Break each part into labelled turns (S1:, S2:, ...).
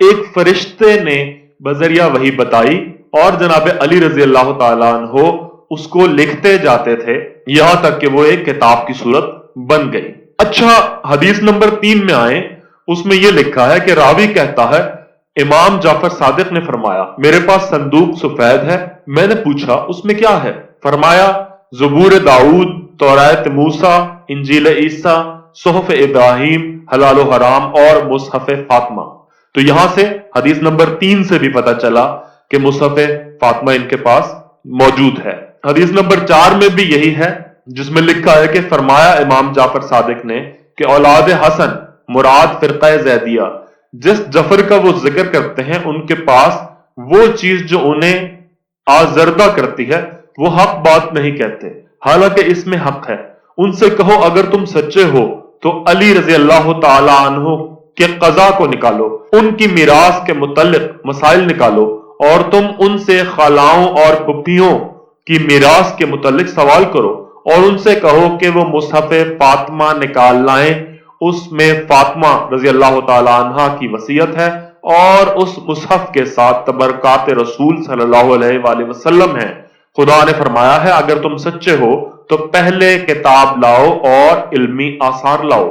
S1: ایک فرشتے نے بذریعہ وحی بتائی اور جناب علی رضی اللہ تعالیٰ عنہ اس کو لکھتے جاتے تھے یہاں تک کہ وہ ایک کتاب کی صورت بن گئی۔ اچھا، حدیث نمبر 3 میں آئیں، اس میں یہ لکھا ہے کہ راوی کہتا ہے امام جعفر صادق نے فرمایا میرے پاس صندوق سفید ہے، میں نے پوچھا اس میں کیا ہے؟ فرمایا زبور داؤد، توراۃ موسیٰ، انجیل عیسیٰ، صحف ابراہیم، حلال و حرام اور مصحف فاطمہ۔ تو یہاں سے حدیث نمبر 3 سے بھی پتہ چلا کہ مصحف فاطمہ ان کے پاس موجود ہے۔ حدیث نمبر 4 میں بھی یہی ہے جس میں لکھا ہے کہ فرمایا امام جعفر صادق نے کہ اولاد حسن مراد فرقہ زیدیہ جس جعفر کا وہ ذکر کرتے ہیں ان کے پاس وہ چیز جو انہیں آزردہ کرتی ہے وہ حق بات نہیں کہتے، حالانکہ اس میں حق ہے۔ ان سے کہو اگر تم سچے ہو تو علی رضی اللہ تعالی عنہ کے قضا کو نکالو، ان کی میراث کے متعلق مسائل نکالو، اور تم ان سے خالاؤں اور پھپھیوں کی میراث کے متعلق سوال کرو، اور ان سے کہو کہ وہ مصحف فاطمہ نکال لائیں، اس میں فاطمہ رضی اللہ تعالی عنہ کی وصیت ہے اور اس مصحف کے ساتھ تبرکات رسول صلی اللہ علیہ وآلہ وسلم ہے۔ خدا نے فرمایا ہے اگر تم سچے ہو تو پہلے کتاب لاؤ اور علمی آثار لاؤ۔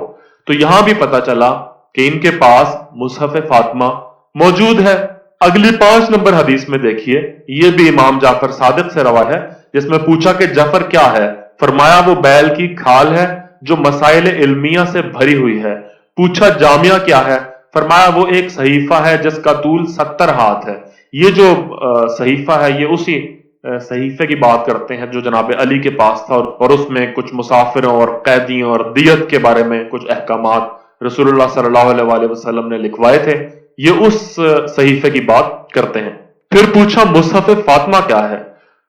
S1: تو یہاں بھی پتہ چلا کہ ان کے پاس مصحف فاطمہ موجود ہے۔ اگلی 5 نمبر حدیث میں دیکھیے، یہ بھی امام جعفر صادق سے روایت ہے جس میں پوچھا کہ جعفر کیا ہے؟ فرمایا وہ بیل کی کھال ہے جو مسائل علمیہ سے بھری ہوئی ہے۔ پوچھا جامعہ کیا ہے؟ فرمایا وہ ایک صحیفہ ہے جس کا طول 70 ہاتھ ہے۔ یہ جو صحیفہ ہے یہ اسی صحیفے کی بات کرتے ہیں جو جناب علی کے پاس تھا، اور اس میں کچھ مسافروں اور قیدیوں اور دیت کے بارے میں کچھ احکامات رسول اللہ صلی اللہ علیہ وآلہ وسلم نے لکھوائے تھے، یہ اس صحیفے کی بات کرتے ہیں۔ پھر پوچھا مصحف فاطمہ کیا ہے؟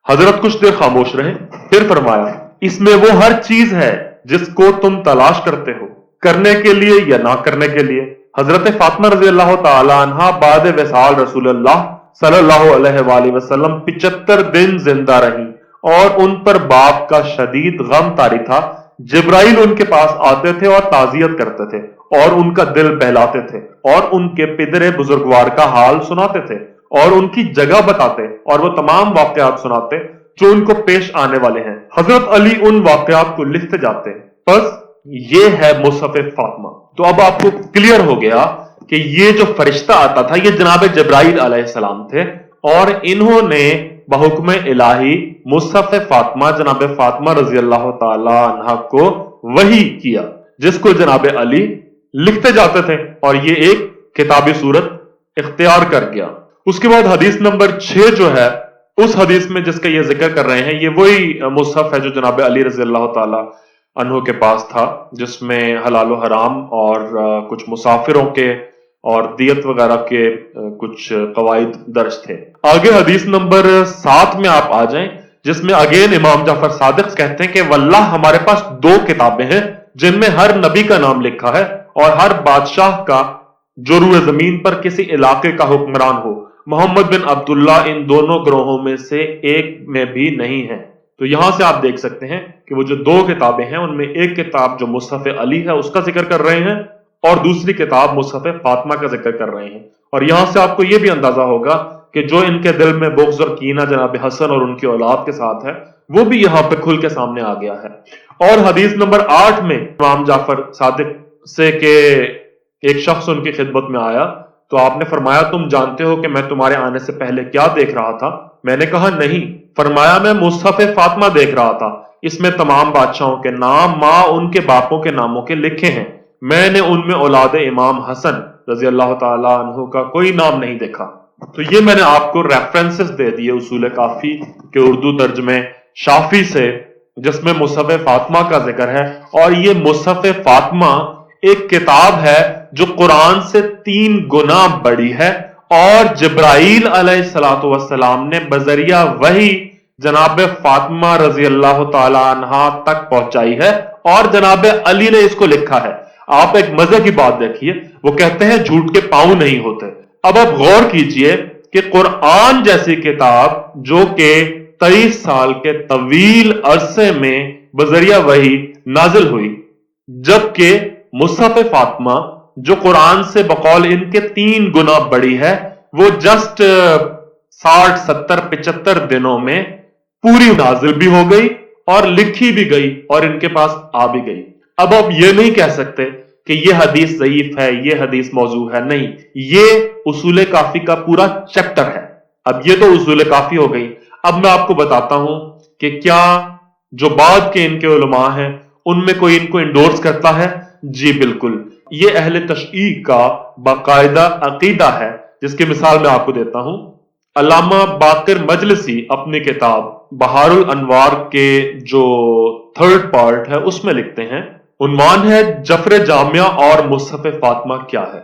S1: حضرت کچھ دیر خاموش رہے، پھر فرمایا اس میں وہ ہر چیز ہے جس کو تم تلاش کرتے ہو، کرنے کے لیے یا نہ کرنے کے لیے۔ حضرت فاطمہ رضی اللہ تعالی عنہ بعد وصال رسول اللہ صلی اللہ علیہ وآلہ وسلم 75 دن زندہ رہی اور ان پر باپ کا شدید غم طاری تھا۔ جبرائیل ان کے پاس آتے تھے اور تعزیت کرتے تھے اور ان کا دل بہلاتے تھے اور ان کے پدر بزرگوار کا حال سناتے تھے اور ان کی جگہ بتاتے اور وہ تمام واقعات سناتے جو ان کو پیش آنے والے ہیں۔ حضرت علی ان واقعات کو لکھتے جاتے۔ بس یہ ہے مصحف فاطمہ۔ تو اب آپ کو کلیئر ہو گیا کہ یہ جو فرشتہ آتا تھا یہ جناب جبرائیل علیہ السلام تھے، اور انہوں نے بحکم الہی مصحف فاطمہ جناب فاطمہ رضی اللہ تعالی عنہ کو وحی کیا، جس کو جناب علی لکھتے جاتے تھے، اور یہ ایک کتابی صورت اختیار کر گیا۔ اس کے بعد حدیث نمبر 6 جو ہے، اس حدیث میں جس کا یہ ذکر کر رہے ہیں یہ وہی مصحف ہے جو جناب علی رضی اللہ تعالی عنہ کے پاس تھا، جس میں حلال و حرام اور کچھ مسافروں کے اور دیت وغیرہ کے کچھ قواعد درج تھے۔ آگے حدیث نمبر 7 میں آپ آ جائیں، جس میں اگین امام جعفر صادق کہتے ہیں کہ واللہ ہمارے پاس 2 کتابیں ہیں جن میں ہر نبی کا نام لکھا ہے اور ہر بادشاہ کا جو روئے زمین پر کسی علاقے کا حکمران ہو۔ محمد بن عبداللہ ان دونوں گروہوں میں سے ایک میں بھی نہیں ہے۔ تو یہاں سے آپ دیکھ سکتے ہیں کہ وہ جو 2 کتابیں ہیں ان میں ایک کتاب جو مصحف علی ہے اس کا ذکر کر رہے ہیں، اور دوسری کتاب مصحف فاطمہ کا ذکر کر رہے ہیں۔ اور یہاں سے آپ کو یہ بھی اندازہ ہوگا کہ جو ان کے دل میں بغض اور کینہ جناب حسن اور ان کی اولاد کے ساتھ ہے وہ بھی یہاں پہ کھل کے سامنے آ گیا ہے۔ اور حدیث نمبر 8 میں امام جعفر صادق سے کہ ایک شخص ان کی خدمت میں آیا تو آپ نے فرمایا تم جانتے ہو کہ میں تمہارے آنے سے پہلے کیا دیکھ رہا تھا؟ میں نے کہا نہیں۔ فرمایا میں مصحف فاطمہ دیکھ رہا تھا، اس میں تمام بادشاہوں کے نام ماں ان کے باپوں کے ناموں کے لکھے ہیں، میں نے ان میں اولاد امام حسن رضی اللہ تعالی عنہ کا کوئی نام نہیں دیکھا۔ تو یہ میں نے آپ کو ریفرنسز دے دیے اصول کافی کے اردو ترجمے شافی سے، جس میں مصحف فاطمہ کا ذکر ہے، اور یہ مصحف فاطمہ ایک کتاب ہے جو قرآن سے 3 گنا بڑی ہے، اور جبرائیل علیہ السلام نے بذریعہ وحی جناب فاطمہ رضی اللہ تعالی عنہ تک پہنچائی ہے، اور جناب علی نے اس کو لکھا ہے۔ آپ ایک مزے کی بات دیکھیے، وہ کہتے ہیں جھوٹ کے پاؤں نہیں ہوتے۔ اب آپ غور کیجئے کہ قرآن جیسی کتاب جو کہ 23 سال کے طویل عرصے میں بذریعہ وحی نازل ہوئی، جبکہ مصحف فاطمہ جو قرآن سے بقول ان کے 3 گنا بڑی ہے، وہ جسٹ 60 70 75 دنوں میں پوری نازل بھی ہو گئی اور لکھی بھی گئی اور ان کے پاس آ بھی گئی۔ اب آپ یہ نہیں کہہ سکتے کہ یہ حدیث ضعیف ہے، یہ حدیث موضوع ہے، نہیں، یہ اصول کافی کا پورا چیپٹر ہے۔ اب یہ تو اصول کافی ہو گئی۔ اب میں آپ کو بتاتا ہوں کہ کیا جو بعد کے ان کے علماء ہیں ان میں کوئی ان کو انڈورس کرتا ہے؟ جی بالکل، یہ اہل تشیع کا باقاعدہ عقیدہ ہے، جس کی مثال میں آپ کو دیتا ہوں۔ علامہ باقر مجلسی اپنی کتاب بہار الانوار کے جو 3rd پارٹ ہے اس میں لکھتے ہیں، عنوان ہے جفر جامعہ اور مصحف فاطمہ کیا ہے۔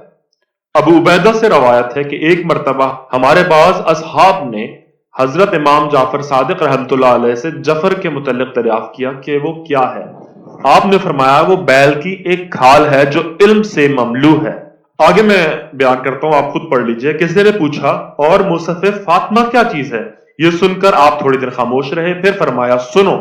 S1: ابو عبیدہ سے روایت ہے کہ ایک مرتبہ ہمارے بعض اصحاب نے حضرت امام جعفر صادق رحمۃ اللہ علیہ سے جفر کے متعلق دریافت کیا کہ وہ کیا ہے۔ آپ نے فرمایا وہ بیل کی ایک کھال ہے جو علم سے مملو ہے۔ آگے میں بیان کرتا ہوں، آپ خود پڑھ لیجئے۔ کسی نے پوچھا اور مصحف فاطمہ کیا چیز ہے؟ یہ سن کر آپ تھوڑی دیر خاموش رہے، پھر فرمایا سنو،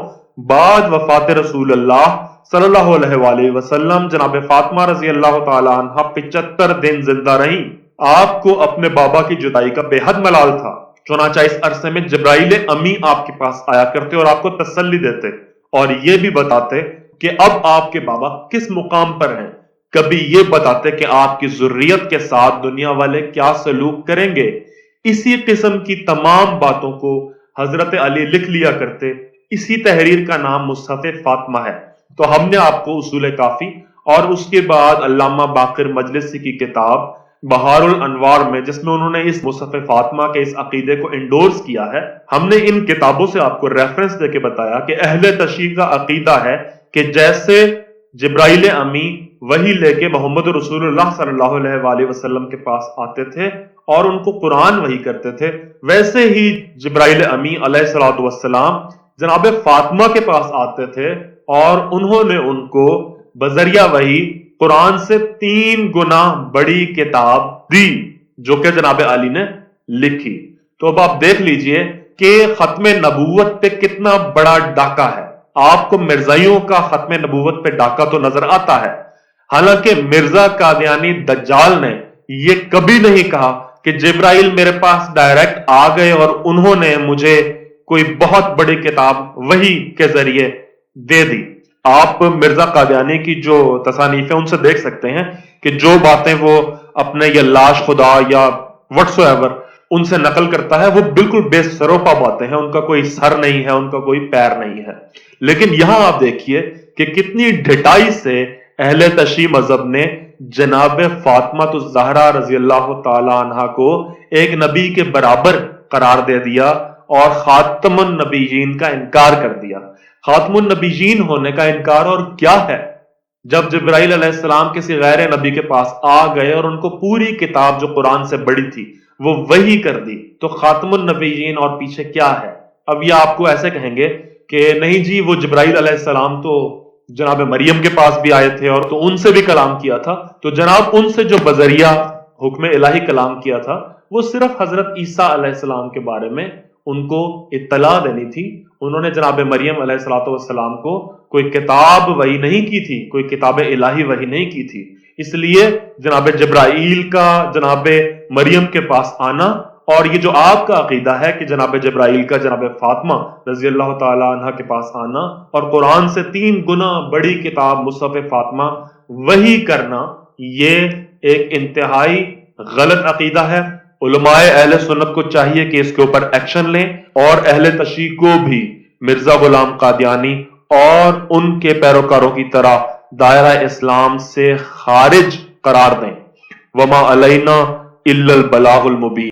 S1: بعد وفات رسول اللہ صلی اللہ علیہ وآلہ وسلم جناب فاطمہ رضی اللہ تعالی عنہ 75 دن زندہ رہیں۔ آپ کو اپنے بابا کی جدائی کا بے حد ملال تھا، چنانچہ اس عرصے میں جبرائیل امی آپ کے پاس آیا کرتے اور آپ کو تسلی دیتے اور یہ بھی بتاتے کہ اب آپ کے بابا کس مقام پر ہیں، کبھی یہ بتاتے کہ آپ کی ذریت کے ساتھ دنیا والے کیا سلوک کریں گے۔ اسی قسم کی تمام باتوں کو حضرت علی لکھ لیا کرتے۔ اسی تحریر کا نام مصحف فاطمہ ہے۔ تو ہم نے آپ کو اصول کافی اور اس کے بعد علامہ باقر مجلسی کی کتاب بہار الانوار میں، جس میں انہوں نے اس مصحف فاطمہ کے اس عقیدے کو انڈورس کیا ہے، ہم نے ان کتابوں سے آپ کو ریفرنس دے کے بتایا کہ اہل تشیع کا عقیدہ ہے کہ جیسے جبرائیل امی وہی لے کے محمد رسول اللہ صلی اللہ علیہ وآلہ وسلم کے پاس آتے تھے اور ان کو قرآن وحی کرتے تھے، ویسے ہی جبرائیل امی علیہ الصلوۃ والسلام جناب فاطمہ کے پاس آتے تھے اور انہوں نے ان کو بذریعہ وحی قرآن سے 3 گنا بڑی کتاب دی جو کہ جناب علی نے لکھی۔ تو اب آپ دیکھ لیجئے کہ ختم نبوت پہ کتنا بڑا ڈاکہ ہے۔ آپ کو مرزائیوں کا ختم نبوت پہ ڈاکہ تو نظر آتا ہے، حالانکہ مرزا قادیانی دجال نے یہ کبھی نہیں کہا کہ جبرائیل میرے پاس ڈائریکٹ آ گئے اور انہوں نے مجھے کوئی بہت بڑی کتاب وحی کے ذریعے دے دی۔ آپ مرزا قادیانی کی جو تصانیف ہیں ان سے دیکھ سکتے ہیں کہ جو باتیں وہ اپنے یا لاش خدا یا وٹس ایور ان سے نقل کرتا ہے وہ بالکل بے سروپا باتیں ہیں، ان کا کوئی سر نہیں ہے، ان کا کوئی پیر نہیں ہے۔ لیکن یہاں آپ دیکھیے کہ کتنی ڈھٹائی سے اہل تشیع مذہب نے جناب فاطمہ الزہرا رضی اللہ تعالی عنہ کو ایک نبی کے برابر قرار دے دیا اور خاتم النبیین کا انکار کر دیا۔ خاتم النبیین ہونے کا انکار اور کیا ہے؟ جب جبرائیل علیہ السلام کسی غیر نبی کے پاس آ گئے اور ان کو پوری کتاب جو قرآن سے بڑی تھی وہ وحی کر دی، تو خاتم النبیین اور پیچھے کیا ہے؟ اب یہ آپ کو ایسے کہیں گے کہ نہیں جی وہ جبرائیل علیہ السلام تو جناب مریم کے پاس بھی آئے تھے اور تو ان سے بھی کلام کیا تھا، تو جناب ان سے جو بذریعہ حکم الہی کلام کیا تھا وہ صرف حضرت عیسیٰ علیہ السلام کے بارے میں ان کو اطلاع دینی تھی۔ انہوں نے جناب مریم علیہ السلام کو کوئی کتاب وحی نہیں کی تھی، کوئی کتاب الہی وحی نہیں کی تھی۔ اس لیے جناب جبرائیل کا جناب مریم کے پاس آنا اور یہ جو آپ کا عقیدہ ہے کہ جناب جبرائیل کا جناب فاطمہ رضی اللہ تعالی عنہ کے پاس آنا اور قرآن سے 3 گنا بڑی کتاب مصحف فاطمہ وحی کرنا، یہ ایک انتہائی غلط عقیدہ ہے۔ علماء اہل سنت کو چاہیے کہ اس کے اوپر ایکشن لیں اور اہل تشیع کو بھی مرزا غلام قادیانی اور ان کے پیروکاروں کی طرح دائرہ اسلام سے خارج قرار دیں۔ وما علینا الا البلاغ المبین۔